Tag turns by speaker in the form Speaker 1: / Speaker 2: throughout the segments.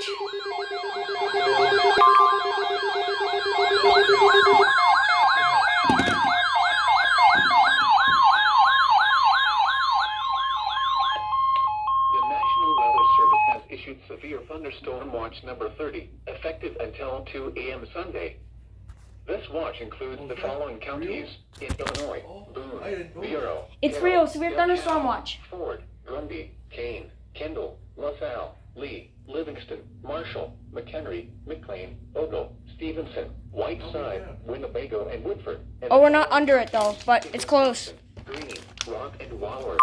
Speaker 1: watch.
Speaker 2: Severe thunderstorm watch number 30, effective until 2 a.m. Sunday. This watch includes the following counties in Illinois: Boone, Bureau,
Speaker 1: It's real. Severe thunderstorm watch.
Speaker 2: Ford, Grundy, Kane, Kendall, LaSalle, Lee, Livingston, Marshall, McHenry, McLean, Ogle, Stevenson, Whiteside, Winnebago, and Woodford. And
Speaker 1: Oh, we're not under it though, but it's close.
Speaker 2: Greene, Rock, and Waller.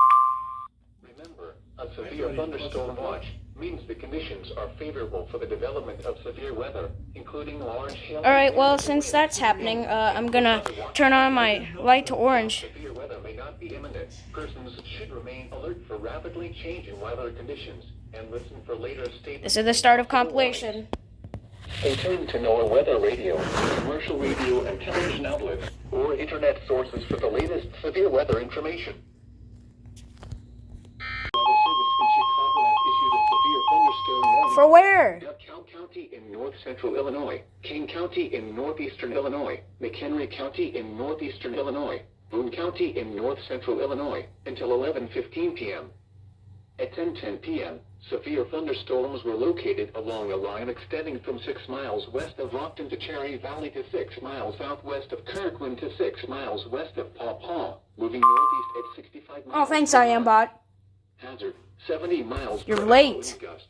Speaker 2: Remember, a severe thunderstorm watch means the conditions are favorable for the development of severe weather, including large hail.
Speaker 1: Alright, well, since that's happening, I'm gonna turn on my light to orange.
Speaker 2: Severe weather may not be imminent. Persons should remain alert for rapidly changing weather conditions and listen for later statements.
Speaker 1: This is the start of compilation.
Speaker 2: Stay tuned to NOAA Weather Radio, commercial radio and television outlets, or internet sources for the latest severe weather information.
Speaker 1: For where?
Speaker 2: DeKalb County in north central Illinois, Kane County in northeastern Illinois, McHenry County in northeastern Illinois, Boone County in north central Illinois, until 11:15 p.m. At 10:10 p.m., severe thunderstorms were located along a line extending from 6 miles west of Rockton to Cherry Valley to 6 miles southwest of Kirkland to 6 miles west of Paw Paw, moving northeast at 65 miles.
Speaker 1: Oh, thanks, IamBot.
Speaker 2: Hazard, 70 miles
Speaker 1: You're
Speaker 2: per
Speaker 1: late.
Speaker 2: hour wind gusts.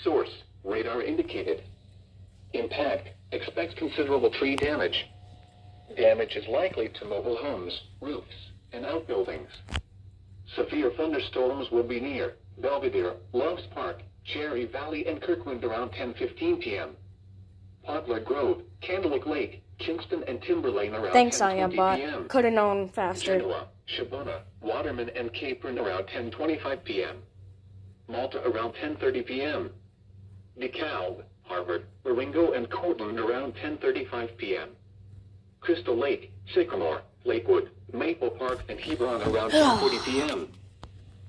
Speaker 2: Source, radar indicated. Impact, expects considerable tree damage. Damage is likely to mobile homes, roofs, and outbuildings. Severe thunderstorms will be near Belvedere, Loves Park, Cherry Valley, and Kirkland around 10:15 p.m. Poplar Grove, Candlewick Lake, Kingston, and Timberlane around
Speaker 1: Thanks,
Speaker 2: 10:20
Speaker 1: IamBot.
Speaker 2: p.m.
Speaker 1: Could have known faster.
Speaker 2: Genoa, Shabona, Waterman, and Capron around 10:25 p.m. Malta around 10:30 p.m. DeKalb, Harvard, Marengo, and Cortland around 10:35 p.m. Crystal Lake, Sycamore, Lakewood, Maple Park, and Hebron around 10:40 p.m.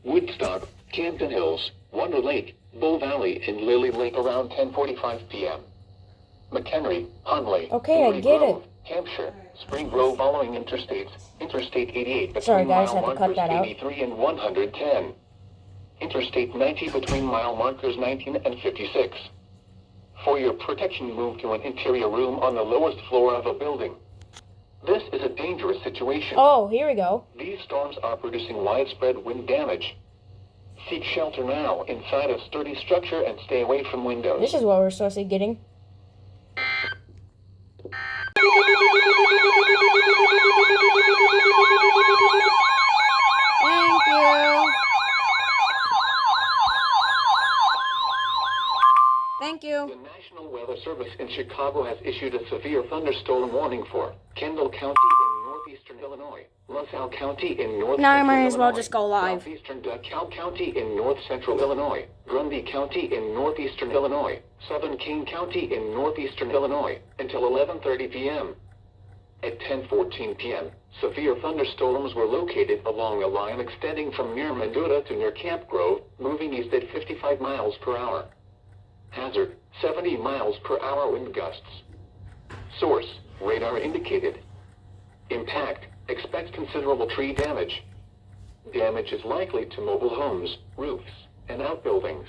Speaker 2: Woodstock, Camden Hills, Wonder Lake, Bull Valley, and Lily Lake around 10:45 p.m. McHenry, Hunley,
Speaker 1: Okay, I
Speaker 2: Uri
Speaker 1: get
Speaker 2: Grove, Hampshire, Spring Grove following interstates, Interstate 88 between
Speaker 1: Sorry, guys,
Speaker 2: mile
Speaker 1: had to cut
Speaker 2: markers
Speaker 1: that out.
Speaker 2: 83 and 110. Interstate 90 between mile markers 19 and 56. For your protection, move to an interior room on the lowest floor of a building. This is a dangerous situation.
Speaker 1: Oh, here we go.
Speaker 2: These storms are producing widespread wind damage. Seek shelter now inside a sturdy structure and stay away from windows.
Speaker 1: This is what we're supposed to be getting. Thank you. Thank you.
Speaker 2: The National Weather Service in Chicago has issued a severe thunderstorm warning for Kendall County in northeastern Illinois, LaSalle County in north
Speaker 1: Now I
Speaker 2: central
Speaker 1: might as well
Speaker 2: Illinois,
Speaker 1: just go live.
Speaker 2: southeastern DeKalb County in north central Illinois, Grundy County in northeastern Illinois, southern Kane County in northeastern Illinois, until 11:30 p.m. At 10:14 p.m., severe thunderstorms were located along a line extending from near Mendota to near Camp Grove, moving east at 55 miles per hour. Hazard, 70 miles per hour wind gusts. Source, radar indicated. Impact, expects considerable tree damage. Damage is likely to mobile homes, roofs, and outbuildings.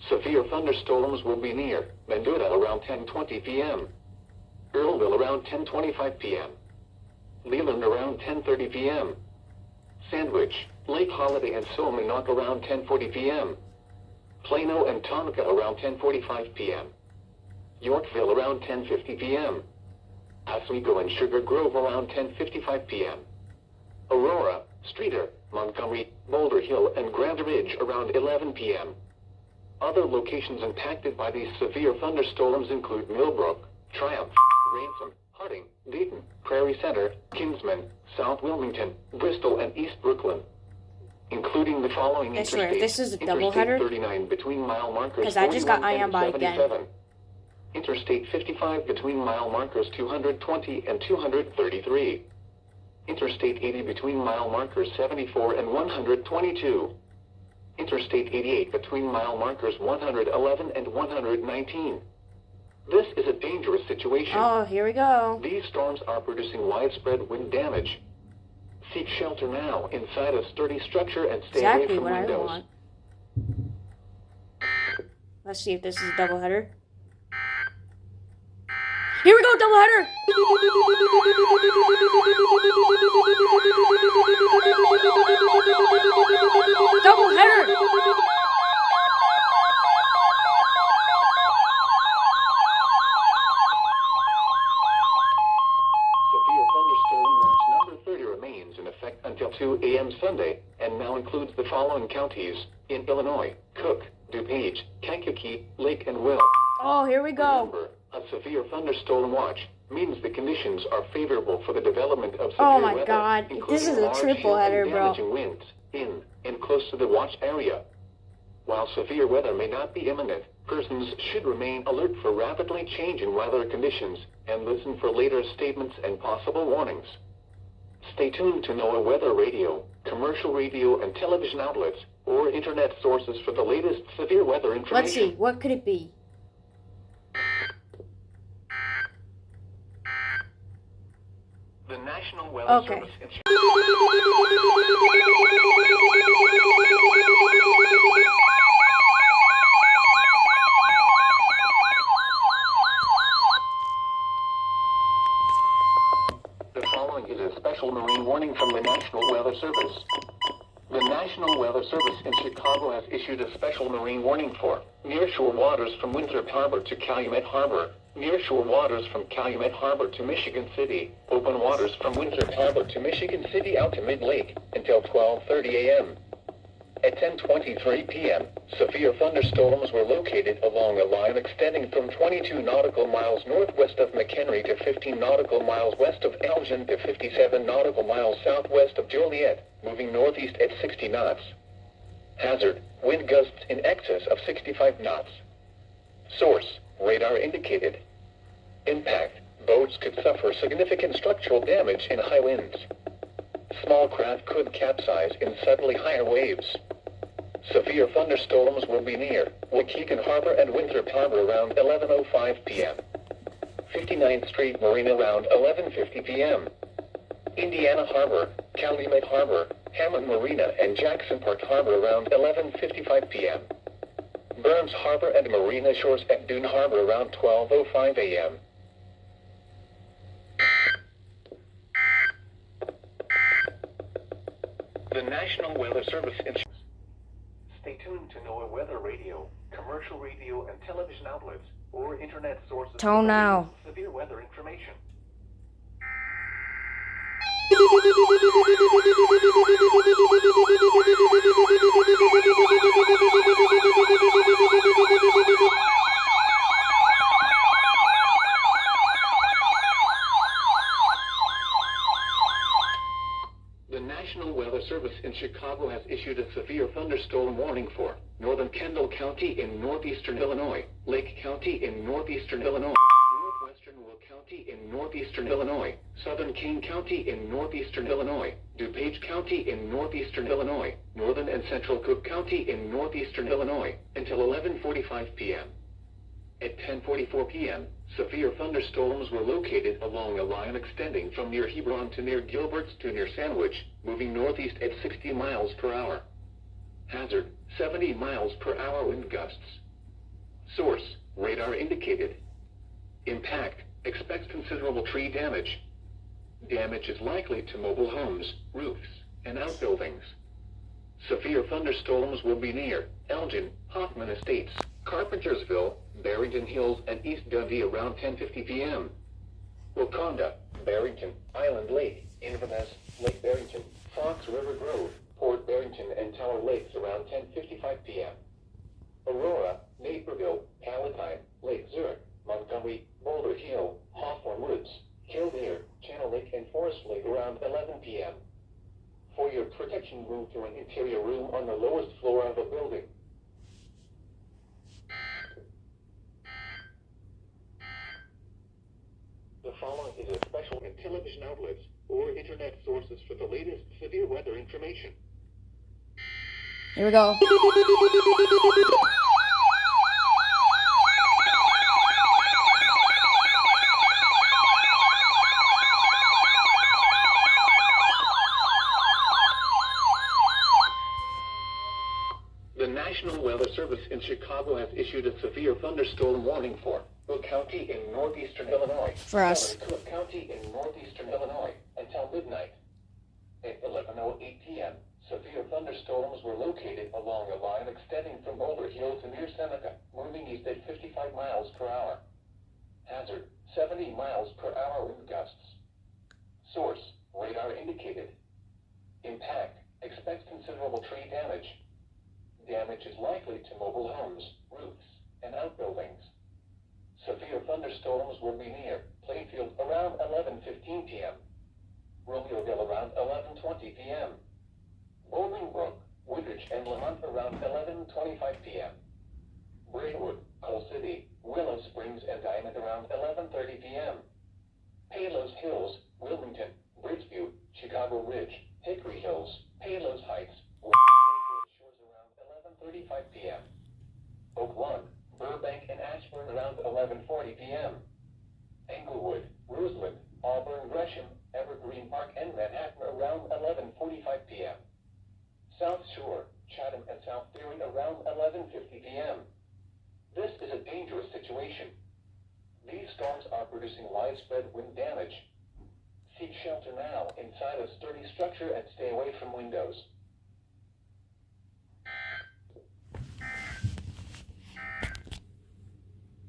Speaker 2: Severe thunderstorms will be near Mendota around 10:20 p.m. Earlville around 10:25 p.m. Leland around 10:30 p.m. Sandwich, Lake Holiday, and Somonauk around 10:40 p.m. Plano and Tonka around 10:45 p.m. Yorkville around 10:50 p.m. Oswego and Sugar Grove around 10:55 p.m. Aurora, Streator, Montgomery, Boulder Hill, and Grand Ridge around 11 p.m. Other locations impacted by these severe thunderstorms include Millbrook, Triumph, Ransom, Harding, Dayton, Prairie Center, Kinsman, South Wilmington, Bristol, and East Brooklyn, including the following
Speaker 1: I swear,
Speaker 2: interstates.
Speaker 1: this is a double
Speaker 2: Interstate
Speaker 1: header?
Speaker 2: 39 between mile markers
Speaker 1: 'Cause I just got
Speaker 2: 41 and
Speaker 1: IamBot again.
Speaker 2: 77. Interstate 55 between mile markers 220 and 233. Interstate 80 between mile markers 74 and 122. Interstate 88 between mile markers 111 and 119. This is a dangerous situation.
Speaker 1: Oh, here we go.
Speaker 2: These storms are producing widespread wind damage. Seek shelter now inside a sturdy structure and stay away
Speaker 1: Exactly
Speaker 2: from
Speaker 1: what I
Speaker 2: windows.
Speaker 1: want. Let's see if this is a doubleheader. Here we go, doubleheader! Doubleheader!
Speaker 2: Severe thunderstorm watch number 30 remains in effect until 2 a.m. Sunday and now includes the following counties in Illinois: Cook, DuPage, Kankakee, Lake, and Will.
Speaker 1: Oh, here we go.
Speaker 2: Remember, a severe thunderstorm watch means the conditions are favorable for the development of severe
Speaker 1: Oh my
Speaker 2: weather,
Speaker 1: God,
Speaker 2: including
Speaker 1: this is a
Speaker 2: large
Speaker 1: triple
Speaker 2: hail and
Speaker 1: header, bro.
Speaker 2: damaging winds in and close to the watch area. While severe weather may not be imminent, persons should remain alert for rapidly changing weather conditions and listen for later statements and possible warnings. Stay tuned to NOAA Weather Radio, commercial radio and television outlets, or internet sources for the latest severe weather information.
Speaker 1: Let's see, what could it be?
Speaker 2: The National Weather
Speaker 1: Okay.
Speaker 2: Service in The following is a special marine warning from the National Weather Service. The National Weather Service in Chicago has issued a special marine warning for nearshore waters from Winthrop Harbor to Calumet Harbor, nearshore waters from Calumet Harbor to Michigan City, open waters from Winthrop Harbor to Michigan City out to Mid-Lake until 12:30 a.m. At 10:23 p.m., severe thunderstorms were located along a line extending from 22 nautical miles northwest of McHenry to 15 nautical miles west of Elgin to 57 nautical miles southwest of Joliet, moving northeast at 60 knots. Hazard: wind gusts in excess of 65 knots. Source: radar indicated. Impact: boats could suffer significant structural damage in high winds. Small craft could capsize in suddenly higher waves. Severe thunderstorms will be near Waukegan Harbor and Winthrop Harbor around 11:05 p.m. 59th Street Marina around 11:50 p.m. Indiana Harbor, Calumet Harbor, Hammond Marina, and Jackson Park Harbor around 11:55 p.m. Burns Harbor and Marina Shores at Dune Harbor around 12:05 a.m. The National Weather Service in Stay tuned to NOAA Weather Radio, commercial radio and television outlets, or internet sources
Speaker 1: Tone
Speaker 2: for
Speaker 1: now.
Speaker 2: severe weather information. The National Weather Service in Chicago has issued a severe thunderstorm warning for northern Kendall County in northeastern Illinois, Lake County in northeastern Illinois, northwestern Will County in northeastern Illinois, southern Kane County in northeastern Illinois, DuPage County in northeastern Illinois, northern and central Cook County in northeastern Illinois, until 11:45 p.m. At 10:44 p.m., severe thunderstorms were located along a line extending from near Hebron to near Gilbert's to near Sandwich, moving northeast at 60 miles per hour. Hazard: 70 miles per hour wind gusts. Source: radar indicated. Impact: expect considerable tree damage. Damage is likely to mobile homes, roofs, and outbuildings. Severe thunderstorms will be near Elgin, Hoffman Estates, Carpentersville, Barrington Hills, and East Dundee around 10:50 p.m. Wakonda, Barrington, Island Lake, Inverness, Lake Barrington, Fox River Grove, Port Barrington, and Tower Lakes around 10:55 p.m. Aurora, Naperville, Palatine, Lake Zurich, Montgomery, Boulder Hill, Hawthorne Woods, Kildare, Channel Lake, and Forest Lake around 11 p.m. For your protection, move to an interior room on the lowest floor of a building. The following is a special in television outlets or internet sources for the latest severe weather information.
Speaker 1: Here we go.
Speaker 2: The National Weather Service in Chicago has issued a severe thunderstorm warning for Cook County in northeastern Illinois.
Speaker 1: For us.
Speaker 2: Cook County in northeastern Illinois until midnight. At 11:08 p.m., severe thunderstorms were located along a line extending from Boulder Hill to near Seneca, moving east at 55 miles per hour. Hazard, 70 miles per hour wind gusts. Source, radar indicated. Impact, expect considerable tree damage. Damage is likely to mobile homes, roofs, and outbuildings. Severe thunderstorms will be near Plainfield around 11:15 p.m. Romeoville around 11:20 p.m. Bolingbrook, Woodridge, and Lamont around 11:25 p.m. Braidwood, Coal City, Willow Springs, and Diamond around 11:30 p.m. Palos Hills, Wilmington, Bridgeview, Chicago Ridge, Hickory Hills, Palos Heights, Shores around 11:35 p.m. Oak Lawn, Burbank, and Ashburn around 11:40 p.m. Englewood, Roseland, Auburn, Gresham, Evergreen Park, and Manhattan around 11:45 p.m. South Shore, Chatham, and South Erie around 11:50 p.m. This is a dangerous situation. These storms are producing widespread wind damage. Seek shelter now inside a sturdy structure and stay away from windows.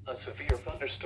Speaker 2: A severe thunderstorm